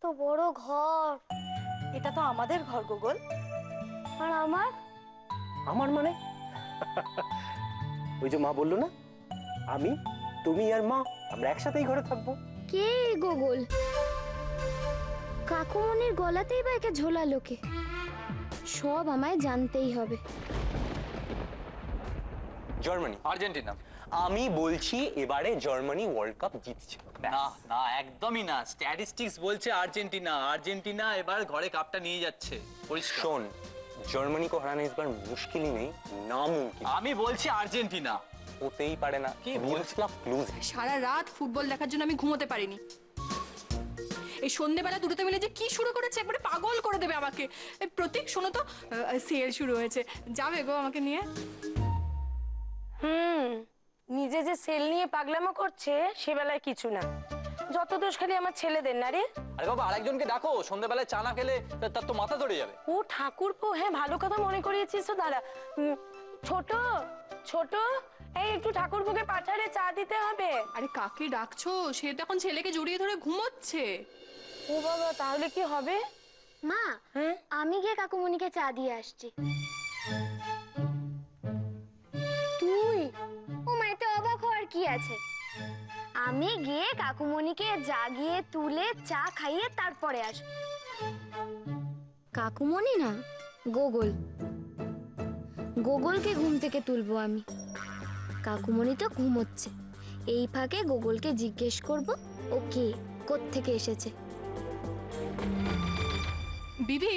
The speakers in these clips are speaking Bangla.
তো বড় ঘর। এটা তো আমাদের ঘর গুগল। আর আমার আমার মানে ওই যে মা বললো না, আমি তুমি আর মা আমরা একসাথেই ঘরে থাকবো। কে গুগল? কাকুমনির গলাতেই বা একে ঝোলালো কে? সব আমায় জানতেই হবে। Germany, Argentina. আমি বলছি এবারে জার্মানি ওয়ার্ল্ড কাপ জিতছে। না না, একদমই না। স্ট্যাটিস্টিক্স বলছে আর্জেন্টিনা। আর্জেন্টিনা এবার ঘরে কাপটা নিয়ে যাচ্ছে। শোন, জার্মানি को हराना इस बार मुश्किल ही नहीं, नामुमकिन। আমি বলছি আর্জেন্টিনা হতেই পারে না। কি মিরোস্লাভ ক্লুজে। সারা রাত ফুটবল দেখার জন্য আমি ঘুমোতে পারিনি। এই সন্ধ্যেবেলা দুটোতে মিলে যে কি শুরু করেছে, একবারে পাগল করে দেবে আমাকে। প্রতীক শোনো তো, সেল শুরু হয়েছে, যাবে গো আমাকে নিয়ে? নিজে যে সেল নিয়ে পাগলামো করছে সে বেলায় কিছু না, যত দোষ খালি আমার ছেলেদের না রে। আরে বাবা, আরেকজনকে ডাকো। সন্ধ্যাবেলায় চা না খেলে তার তো মাথা ধরে যাবে। ও ঠাকুরপো, হ্যাঁ ভালো কথা মনে করিয়েছিস তো। দাঁড়া, ছোট ছোট, এই একটু ঠাকুরপোকে পাঠালে চা দিতে হবে। আরে কাকে ডাকছো? সে তো এখন ছেলেকে জড়িয়ে ধরে ঘুমোচ্ছে। ও বাবা, তাহলে কি হবে? মা, আমি গিয়ে কাকুমনিকে চা দিয়ে আসছি। তুই? ও মা, এতে অবাক হওয়ার কি আছে? আমি গিয়ে কাকুমনিকে জাগিয়ে তুলে চা খাইয়ে তারপরে আসব। কাকুমনি না, গোগল। গোগলকে ঘুম থেকে তুলবো আমি। কাকুমনি তো ঘুমোচ্ছে, এই ফাঁকে গোগলকে জিজ্ঞেস করব ও কে, কোত্থেকে এসেছে। বিবি,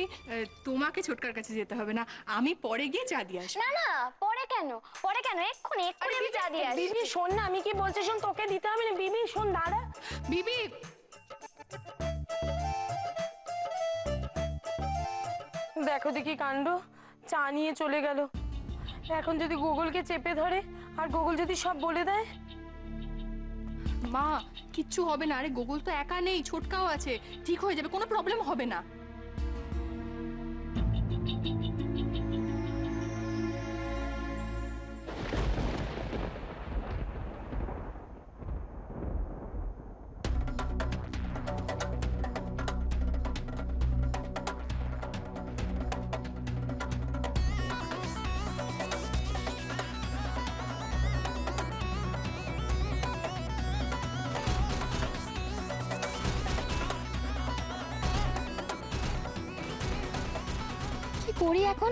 তোমাকে ছোটকার কাছে যেতে হবে না, আমি পরে গিয়ে চা দিয়ে আসবো। না না, পরে কেন? পরে কেন? এক্ষুনি এক্ষুনি আমি চা দিয়ে আসছি। বিবি শোন না, আমি কি বলছি শোন, তোকে দিতে হবে না। বিবি শোন, দাঁড়া। বিবি, দেখো দেখি কাণ্ড, চা নিয়ে চলে গেল। এখন যদি গুগলকে চেপে ধরে আর গুগল যদি সব বলে দেয়? মা কিচ্ছু হবে না। আরে গোগল তো একা নেই, ছোটকাও আছে, ঠিক হয়ে যাবে, কোনো প্রবলেম হবে না। করি এখন?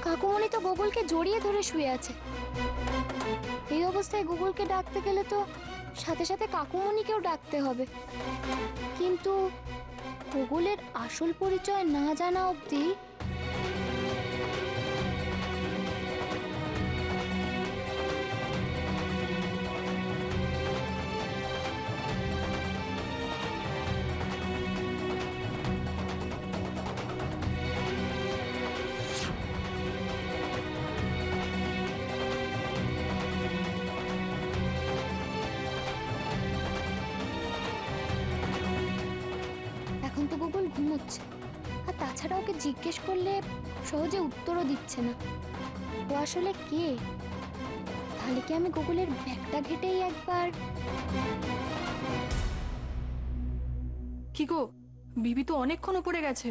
কাকুমনি তো গুগলকে জড়িয়ে ধরে শুয়ে আছে। এই অবস্থায় গুগলকে ডাকতে গেলে তো সাথে সাথে কাকুমনিকেও ডাকতে হবে। কিন্তু গুগলের আসল পরিচয় না জানা অবধি ঘুমোচ্ছে। আর তাছাড়া ওকে জিজ্ঞেস করলে সহজে উত্তরও দিচ্ছে না। ও আসলে কে? তাহলে কি আমি গুগলের ব্যাগটা ঘেটেই একবার... কি গো, বিবি তো অনেকক্ষণ উপরে গেছে,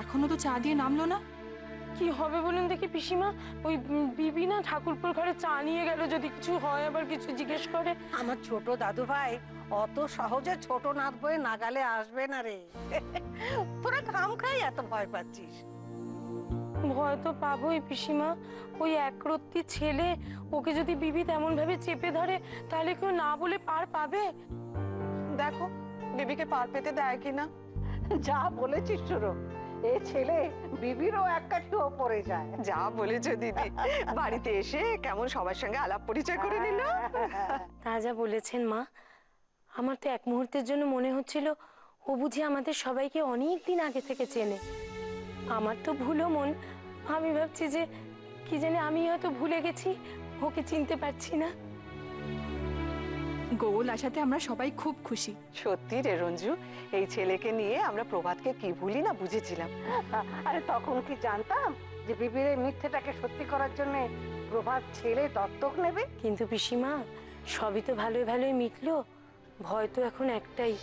এখনো তো চা দিয়ে নামলো না। কি হবে বলুন দেখি পিসিমা? ওই বিবি না ঠাকুরপুর ঘরে চা নিয়ে গেল, যদি কিছু হয় আবার কিছু জিজ্ঞেস করে। আমার ছোট দাদু ভাই অত সহজে ছোট নাথ বয়ে নাগালে আসবে না রে। তোরা ঘাম খাই এত ভয় পাচ্ছিস? ভয় তো পাবোই পিসিমা। ওই একরত্তি ছেলে, ওকে যদি বিবি তেমন ভাবে চেপে ধরে তাহলে কেউ না বলে পার পাবে? দেখো বিবিকে পার পেতে দেয় কিনা। যা বলেছিস শুরু, এ ছেলে বিবিরও এক কাঠি ওপরে যায়। যা বলেছো দিদি, বাড়িতে এসে কেমন সবার সঙ্গে আলাপ পরিচয় করে নিল। তা যা বলেছেন মা, আমার তো এক মুহূর্তের জন্য মনে হচ্ছিল ও বুঝি আমাদের সবাইকে অনেক দিন আগে থেকে চেনে। আমার তো ভুলো মন, আমি ভাবছি যে কি জানি আমি হয়তো ভুলে গেছি, ওকে চিনতে পারছি না। গোল আসাতে আমরা সবাই খুব খুশি। সত্যি রে রঞ্জু, এই ছেলেকে নিয়ে আমরা প্রভাতকে কি ভুলি না বুঝেছিলাম। আরে তখন কি জানতাম যে বিবির এই মিথ্যেটাকে সত্যি করার জন্য প্রভাত ছেলে দত্তক নেবে। কিন্তু পিসিমা, সবই তো ভালোই ভালোই মিটলো, ভয় তো এখন একটাই,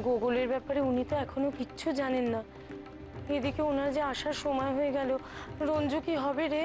গোগলের ব্যাপারে উনি তো এখনো কিচ্ছু জানেন না। এদিকে ওনার যে আসার সময় হয়ে গেল, রঞ্জু কি হবে রে?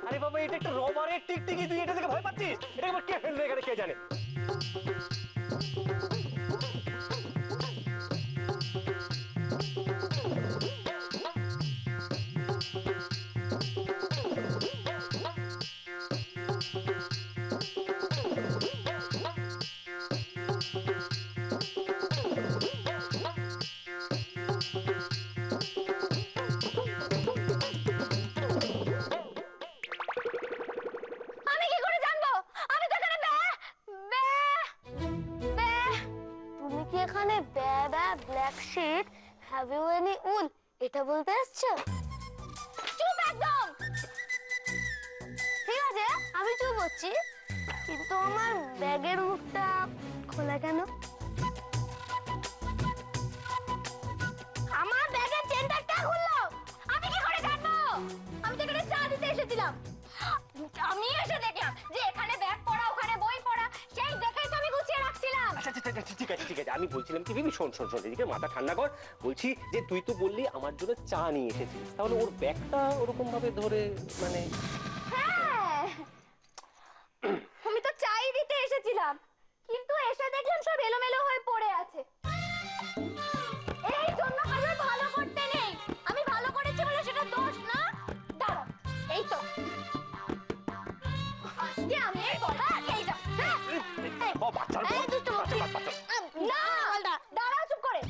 আরে বাবা, এটা একটা রবারের টিকটিকি, তুই এটা থেকে ভয় পাচ্ছিস? এটা আবার কে ফেলবে এখানে কে জানে? আমি কি করে জানবো? আমি তো এখানে তুমি কি এখানে black sheep have you any wool এটা বলতে আসছো? চুপ একদম। ঠিক আছে, আমি চুপ হচ্ছি, কিন্তু আমার ব্যাগের মুখটা খোলা কেন? আমার ব্যাগের চেনটা কে খুললো? আমি কি করে জানবো? আমি তো এখানে চা দিতে এসেছিলাম। আমি এসে দেখলাম যে এখানে ব্যাগ পড়া, ওখানে বই পড়া, সেই দেখেই তো আমি গুছিয়ে রাখছিলাম। আচ্ছা আচ্ছা আচ্ছা, ঠিক আছে ঠিক আছে, আমি বলছিলাম কি বিবি, শোন শোন শোন, এদিকে মাথা ঠান্ডা কর। বলছি যে তুই তো বললি আমার জন্য চা নিয়ে এসেছিস, তাহলে ওর ব্যাগটা ওরকম ভাবে ধরে মানে? হ্যাঁ, আমি তো চাই দিতে এসেছিলাম, কিন্তু এসে দেখলাম সব এলোমেলো হয়ে পড়ে আছে। এই জন্য কারোর ভালো করতে নেই। আমি ভালো করেছি বলে সেটা দোষ না। দাঁড়াও, এই তো আজকে আমি এই কথা এই যা। এই দুষ্টু মুখী। না, দাঁড়াও চুপ করে।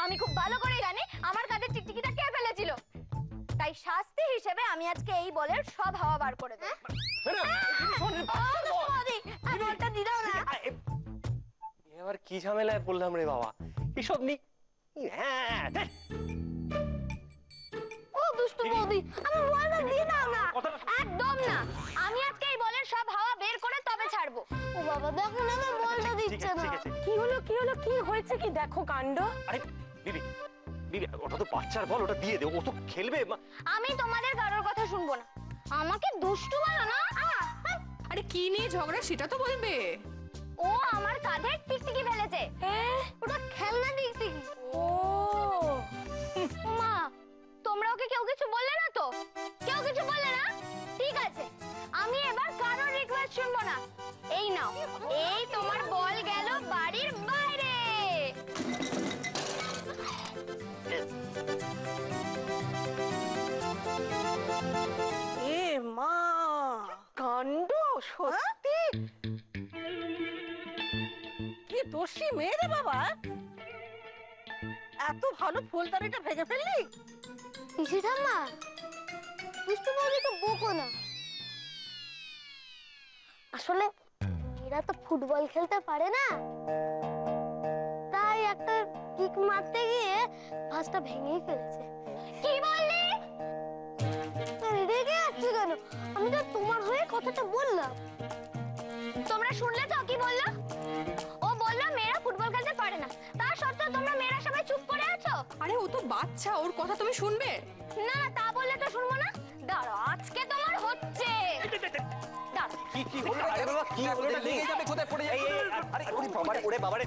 আমি খুব ভালো করে জানি আমার কাঁধের টিকটিকিটা কে ফেলেছিল, তাই শাস্তি হিসেবে আমি আজকে এই বলের সব হাওয়া বার করে দেব। বলটা দিদাও না। এবার কি ঝামেলায় পড়লাম রে বাবা, এসব নি। হ্যাঁ, ও দুষ্টু বৌদি, আমার বলটা দিয়ে দাও না। একদম না, আমি আজকে এই বলের সব হাওয়া বের করে তবে ছাড়বো। ও বাবা, দেখো না আমার বলটা দিচ্ছে না। কি হলো কি হলো, কি হয়েছে কি? দেখো কাণ্ড। আরে বিবি বিবি, ওটা তো বাচ্চার বল, ওটা দিয়ে দে, ও তো খেলবে। আমি তোমাদের কারোর কথা শুনবো না। আমাকে দুষ্টু বলো না। আরে কি নিয়ে ঝগড়া সেটা তো বলবে। ও আমার কাঁধে টিকটিকি ফেলেছে। ওটা খেলনা টিকটিকি। ও মা, তোমরা ওকে কেউ কিছু বললে না তো? কেউ কিছু বললে না? ঠিক আছে, আমি এবার কারোর রিকোয়েস্ট শুনবো না। এই নাও, এই তোমার বল গেল বাড়ির বাইরে। এ মা, কাণ্ড সত্যি। কি দোষী মেয়ে রে বাবা, এত ভালো ফুলদানিটা ভেঙে ফেললি? পিসি ঠাম্মা, দুষ্টু বৌদিকে বকো না। আসলে এরা তো ফুটবল খেলতে পারে না, তাই একটা কিক মারতে গিয়ে ভাঁজটা ভেঙেই ফেলেছে। কি বললি? রেগে যাচ্ছ কেন? আমি তো তোমার হয়ে কথাটা বললাম। তোমরা শুনলে তো কি বললো? ও বললো মেয়েরা ফুটবল খেলতে পারে না, তা সত্ত্বেও তোমরা মেয়েরা সবাই চুপ করে আছো। আরে ও তো বাচ্চা, ওর কথা তুমি শুনবে না, তা বললে তো শুনবো না। দাঁড়াও, আজকে তোমার হচ্ছে। ডাক। কি হলো? আরে বাবা কি হলো? লেগে যাবে, কোথায় পড়ে যাবে? আরে ওরে বাবারে, ওরে বাবারে।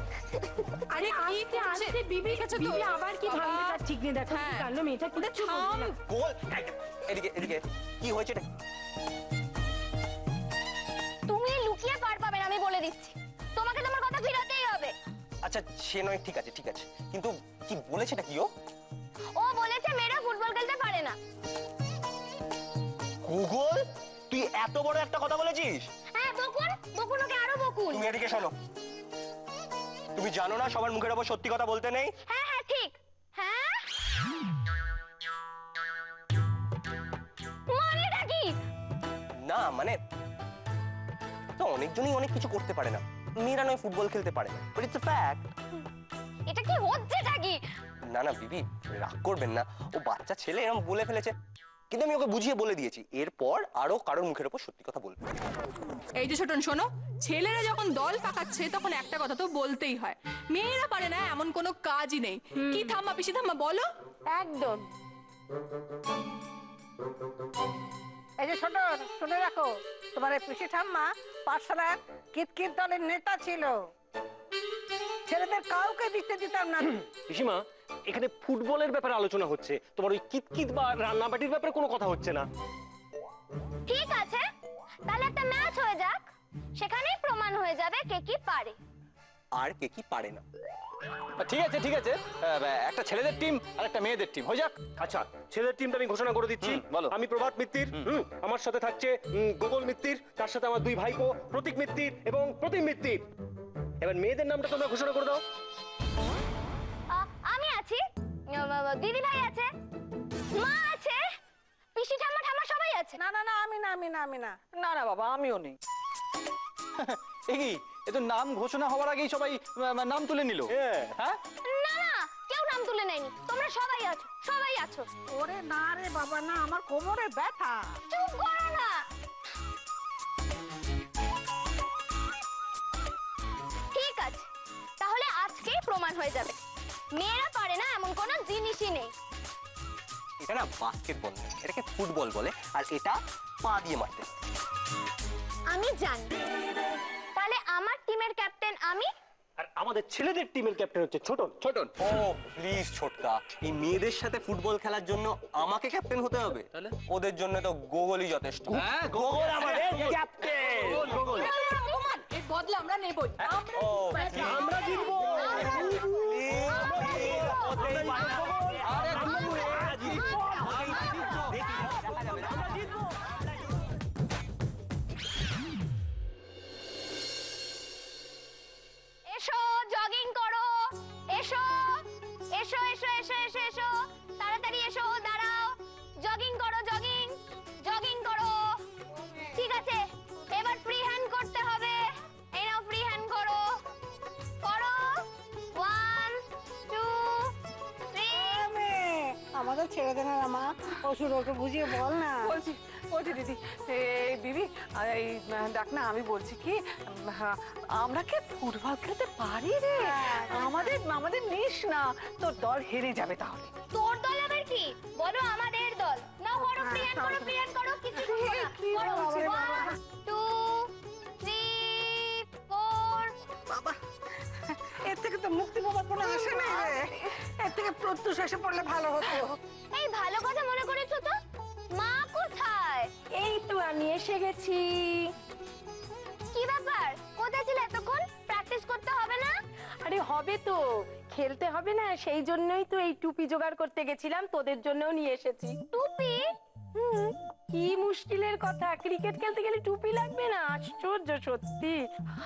আরে কি করছে বিবির কাছে বিবি আবার কি ভাঙতে তার ঠিক নেই, দেখো কি কাণ্ড, মেয়েটা কি থাম। গোল এদিকে এদিকে কি হয়েছে এটা? তুমি লুকিয়ে পার পাবে না, আমি বলে দিচ্ছি। তোমাকে তোমার কথা ফিরাতেই হবে। আচ্ছা সে নয়, ঠিক আছে ঠিক আছে, কিন্তু কি বলেছে এটা কি ও? ও বলেছে মেয়েরা ফুটবল খেলতে পারে না। গুগল, তুই এত বড় একটা কথা বলেছিস? হ্যাঁ বকুন, বকুন ওকে আরো বকুন। তুমি এদিকে শোনো, তুমি জানো না সবার মুখের ওপর সত্যি কথা বলতে নেই? হ্যাঁ হ্যাঁ ঠিক। হ্যাঁ মানেটা কি? না মানে তো অনেকজনই অনেক কিছু করতে পারে না, মেয়েরা নয় ফুটবল খেলতে পারে না, বাট ইটস আ ফ্যাক্ট। এটা কি হচ্ছেটা কি? না না বিবি, রাগ করবেন না, ও বাচ্চা ছেলে এরকম বলে ফেলেছে, কিন্তু আমি ওকে বুঝিয়ে বলে দিয়েছি এরপর আরো কারোর মুখের ওপর সত্যি কথা বলবে। এই যে ছোটন শোনো, ছেলেরা যখন দল পাকাচ্ছে তখন একটা কথা তো বলতেই হয়, মেয়েরা পারে না এমন কোনো কাজই নেই। কি থাম্মা পিসি থাম্মা বলো। একদম। এই যে ছোট, শুনে রাখো, তোমার এই পিসি ঠাম্মা পাঠশালার কিতকিত দলের নেতা ছিল। ছেলেদের কাউকে দিতে দিতাম না। পিসিমা, এখানে ফুটবলের ব্যাপারে আলোচনা হচ্ছে, তোমার ওই কিতকিত বা রান্নাবাটির ব্যাপারে কোনো কথা হচ্ছে না। ঠিক আছে, তাহলে একটা ম্যাচ হয়ে যাক, সেখানেই প্রমাণ হয়ে যাবে কে কি পারে আর কে কি পারে না। ঠিক আছে ঠিক আছে, একটা ছেলেদের টিম আর একটা মেয়েদের টিম হয়ে যাক। আচ্ছা, ছেলেদের টিমটা আমি ঘোষণা করে দিচ্ছি। বলো। আমি প্রভাত মিত্তির, আমার সাথে থাকছে গোগল মিত্তির, তার সাথে আমার দুই ভাইপো প্রতীক মিত্তির এবং প্রতিম মিত্তির। এবার মেয়েদের নামটা তোমরা ঘোষণা করে দাও। আমি আছি, দিদি ভাই আছে, মা আছে, পিসি ঠাম্মা ঠাম্মা সবাই আছে। না না না, আমি না আমি না আমি না না না বাবা, আমিও নেই। এ কি, এ তো নাম ঘোষণা হওয়ার আগেই সবাই নাম তুলে নিল। হ্যাঁ না না, কেউ নাম তুলে নেয়নি, তোমরা সবাই আছো, সবাই আছো। ওরে না রে বাবা না, আমার কোমরে ব্যথা। চুপ করো না। ঠিক আছে, তাহলে আজকেই প্রমাণ হয়ে যাবে মেয়েরা পারে না এমন কোনো জিনিসই নেই। এটা না বাস্কেটবল নয়, এটাকে ফুটবল বলে, আর এটা পা দিয়ে মারতে। আমি জানি, তাহলে আমার টিমের ক্যাপ্টেন আমি। আর আমাদের ছেলেদের টিমের ক্যাপ্টেন হচ্ছে ছোটন। ছোটন। ও প্লিজ ছোটকা, এই মেয়েদের সাথে ফুটবল খেলার জন্য আমাকে ক্যাপ্টেন হতে হবে? তাহলে? ওদের জন্য তো গোগলই যথেষ্ট। হ্যাঁ গোগল আমাদের ক্যাপ্টেন। গোগল। এর বদলা আমরা নেবই। ও আমরা জিতবো। এসো জগিং করো, এসো এসো এসো এসো এসো এসো, তাড়াতাড়ি এসো, দাঁড়াও, জগিং করো, জগিং জগিং করো। ঠিক আছে, এবার ফ্রি হ্যান্ড করতে হবে। এই নাও ফ্রি হ্যান্ড করো, করো। 1 2 3। আমাদের ছেড়ে দে না মা, ওষুধ ওকে বুঝিয়ে বল না। বলছি বলছি দিদি, এই বিবি, এই দেখ না, আমি বলছি কি, আমরা কি ফুটবল খেলতে পারি রে? আমাদের আমাদের নিস না, তোর দল হেরে যাবে তাহলে। তোর দল আবার কি? বলো আমাদের দল। নাও করো, ফ্রি হ্যান্ড করো, ফ্রি হ্যান্ড করো, কিছু করো। 1 2 3 4। বাবা, এর থেকে তো মুক্তি পাবার কোনো আশা নেই রে। এর থেকে প্রত্যুষ এসে পড়লে ভালো হতো। এই ভালো কথা মনে করেছো তো? মা কোথায়? এই তো আমি এসে গেছি। কি ব্যাপার, কোথায় ছিলে এতক্ষণ? প্র্যাকটিস করতে হবে না? আরে হবে তো, খেলতে হবে না, সেই জন্যই তো এই টুপি জোগাড় করতে গেছিলাম, তোদের জন্যও নিয়ে এসেছি। টুপি? কি মুশকিলের কথা, ক্রিকেট খেলতে গেলে টুপি লাগবে না? আশ্চর্য সত্যি।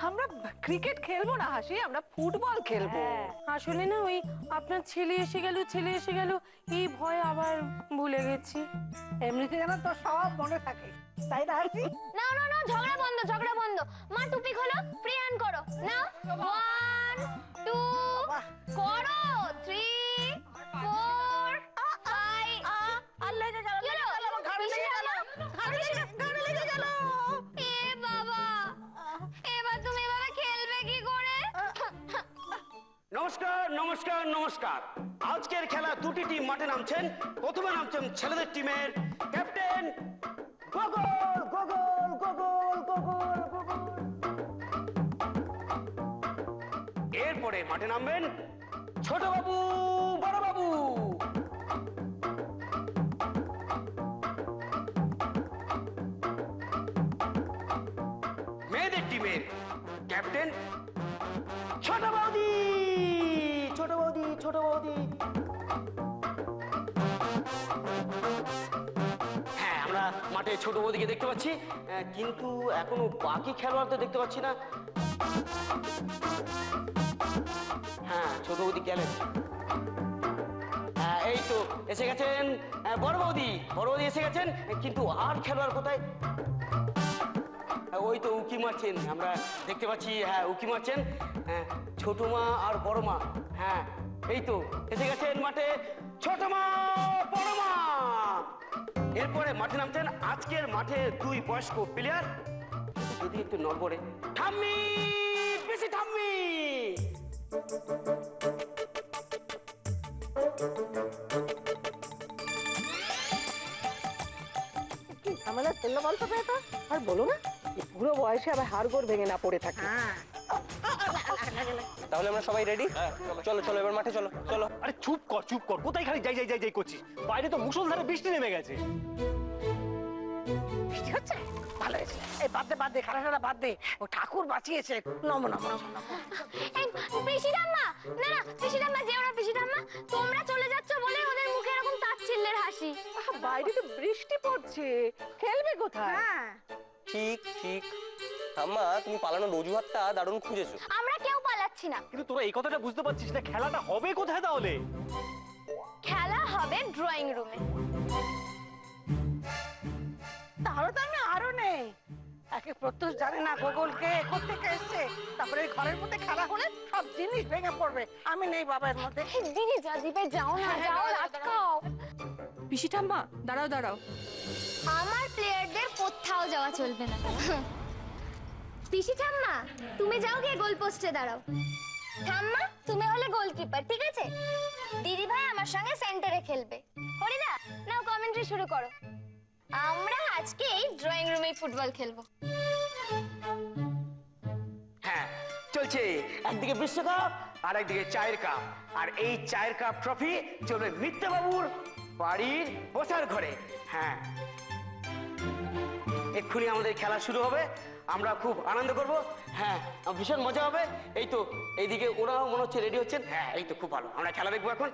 আমরা ক্রিকেট খেলবো না হাসি, আমরা ফুটবল খেলবো। আসলে না ওই আপনার ছেলে এসে গেল এই ভয় আবার ভুলে গেছি। এমনিতে যেন তোর সব মনে থাকে, তাই না হাসি? না না না, ঝগড়া বন্ধ, ঝগড়া বন্ধ। মা টুপি খোলো, ফ্রি হ্যান্ড করো। নাও 1 2 করো, 3 4 5। আর লেগে গেল, কি হলো? ঘাড়ে লেগে গেল, ঘাড়ে লেগে গেল। এ বাবা, এবার তুমি এভাবে খেলবে কি করে? নমস্কার নমস্কার নমস্কার। আজকের খেলা দুটি টিম মাঠে নামছেন। প্রথমে নামছেন ছেলেদের টিমের ক্যাপ্টেন গোগল গোগল গোগল গোগল নামবেন ছোট বাবু, বড় বাবু। মেয়েদের টিমের ক্যাপ্টেন ছোট বৌদি, ছোট বৌদি, ছোট বৌদি। হ্যাঁ, আমরা মাঠে ছোট বৌদিকে দেখতে পাচ্ছি, কিন্তু এখনো বাকি খেলোয়াড়দের দেখতে পাচ্ছি না। হ্যাঁ, ছোট বৌদি গেলেন। এই তো এসে গেছেন বড় বৌদি, বড় বৌদি এসে গেছেন, কিন্তু আর খেলোয়াড় কোথায়? ওই তো উকি মারছেন, আমরা দেখতে পাচ্ছি। হ্যাঁ, উকি মারছেন ছোট মা আর বড় মা। হ্যাঁ, এই তো এসে গেছেন মাঠে ছোট মা, বড় মা। এরপরে মাঠে নামছেন আজকের মাঠে দুই বয়স্ক প্লেয়ার, যদি একটু নড়বড়ে। ঠাম্মি, বেশি ঠাম্মি। কি ঝামেলা ছিল বলতো তো? আর বলো না, এই পুরো বয়সে আবার হাড়গোড় ভেঙে না পড়ে থাকে। তাহলে আমরা সবাই রেডি? চলো চলো, এবার মাঠে চলো চলো। আরে চুপ কর, চুপ কর, কোথায় খালি যাই যাই যাই যাই করছিস? বাইরে তো মুষলধারে বৃষ্টি নেমে গেছে। বৃষ্টি হচ্ছে? ভালো হয়েছে। এই বাদ দে, বাদ দে, খারাপ বাদ দে। ও ঠাকুর বাঁচিয়েছে। নম নম নম। এই পিসি ঠাম্মা, না না পিসি ঠাম্মা, যেও না পিসি ঠাম্মা, তোমরা চলে যাচ্ছ বলে ওদের মুখে এরকম তাচ্ছিল্যের হাসি। বাইরে তো বৃষ্টি পড়ছে, খেলবে কোথায়? ঠিক ঠিক। ঠাম্মা, তুমি পালানোর অজুহাতটা দারুণ খুঁজেছো। আমরা কেউ পালাচ্ছি না। কিন্তু তোরা এই কথাটা বুঝতে পারছিস না, খেলাটা হবে কোথায় তাহলে? খেলা হবে ড্রয়িং রুমে। তাহলে তো আমি আরো নেই। একে প্রত্যুষ জানে না গোগলকে কোত্থেকে এসছে, তারপরে ঘরের মধ্যে খেলা হলে সব জিনিস ভেঙে পড়বে। আমি নেই বাবার মধ্যে। দিদি যা, দিবে যাও না, যাও আটকাও। পিসি ঠাম্মা দাঁড়াও দাঁড়াও, আমার প্লেয়ারদের কোথাও যাওয়া চলবে না। পিসি ঠাম্মা, তুমি যাও গিয়ে গোল পোস্টে দাঁড়াও। ঠাম্মা, তুমি হলে গোলকিপার, ঠিক আছে? দিদি ভাই আমার সঙ্গে সেন্টারে খেলবে। হরিদা, নাও কমেন্ট্রি শুরু করো। আমরা আজকে এই ড্রয়িং রুমে ফুটবল খেলবো। হ্যাঁ, চলছে একদিকে বিশ্বকাপ আর একদিকে চায়ের কাপ। আর এই চায়ের কাপ ট্রফি চলবে মিত্তা বাবুর বাড়ির বসার ঘরে। হ্যাঁ, এক্ষুনি আমাদের খেলা শুরু হবে, আমরা খুব আনন্দ করব। হ্যাঁ, ভীষণ মজা হবে। এই তো এইদিকে ওরাও মনে হচ্ছে রেডি হচ্ছেন। হ্যাঁ, এই তো খুব ভালো, আমরা খেলা দেখবো এখন।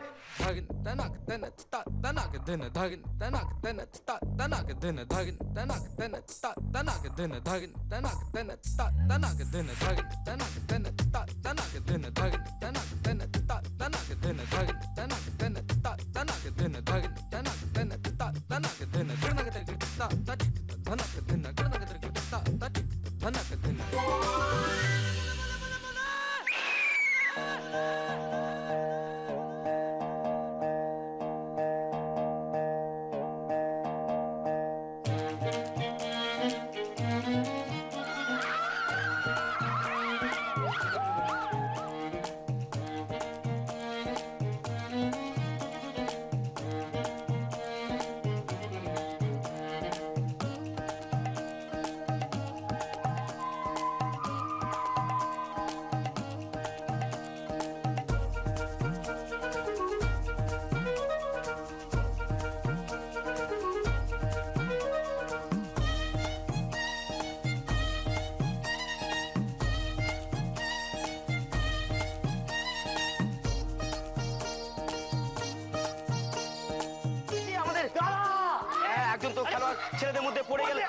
একজন তো খেলোয়াড় ছেলেদের মধ্যে পড়ে গেলে।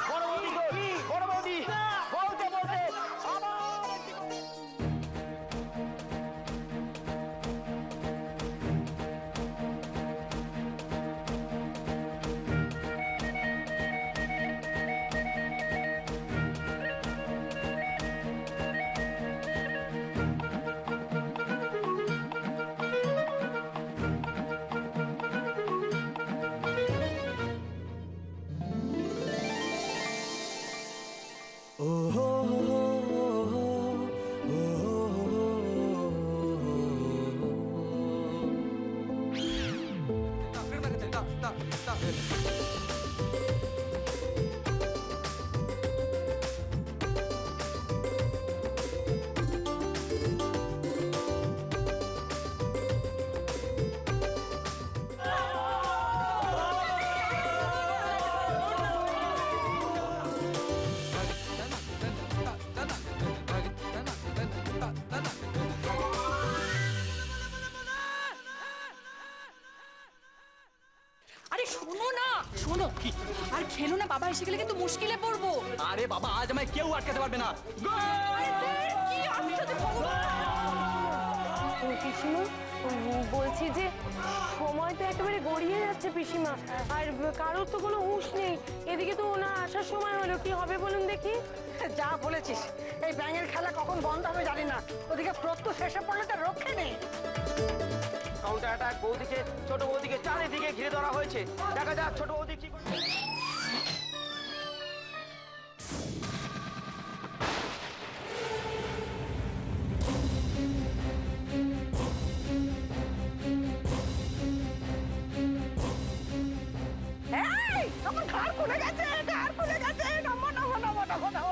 বড় বৌদি, বড় বৌদি বলতে বলতে শোনো আর খেলো না, বাবা এসে গেলে কিন্তু মুশকিলে পড়বো। আরে বাবা, আজ আমায় কেউ আটকাতে পারবে না। কি আশ্চর্য ভগবান! পিসিমা, বলছি যে সময় তো একেবারে গড়িয়ে যাচ্ছে পিসিমা, আর কারোর তো কোনো হুঁশ নেই। এদিকে তো ওনার আসার সময় হলো, কি হবে বলুন দেখি? যা বলেছিস, এই ব্যাঙের খেলা কখন বন্ধ হবে জানি না। ওদিকে প্রত্যুষ শেষে পড়লে তো রক্ষে নেই। কাউন্টার অ্যাটাক, বৌদিকে ছোট বৌদিকে চারিদিকে ঘিরে ধরা হয়েছে। দেখা যাক ছোট বৌদি কি করে। এই, আমার ঘাড় খুলে গেছে, ঘাড় খুলে গেছে। নমো নমো নমো নমো নমো।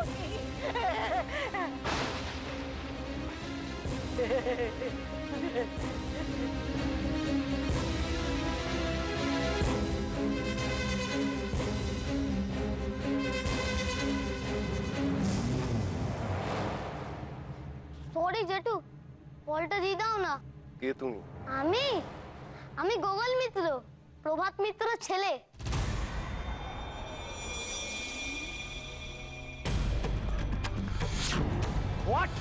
সরি জেঠু, বলটা দিয়ে দাও না। কে তুমি? আমি গোগল মিত্র, প্রভাত মিত্রর ছেলে। হোয়াট?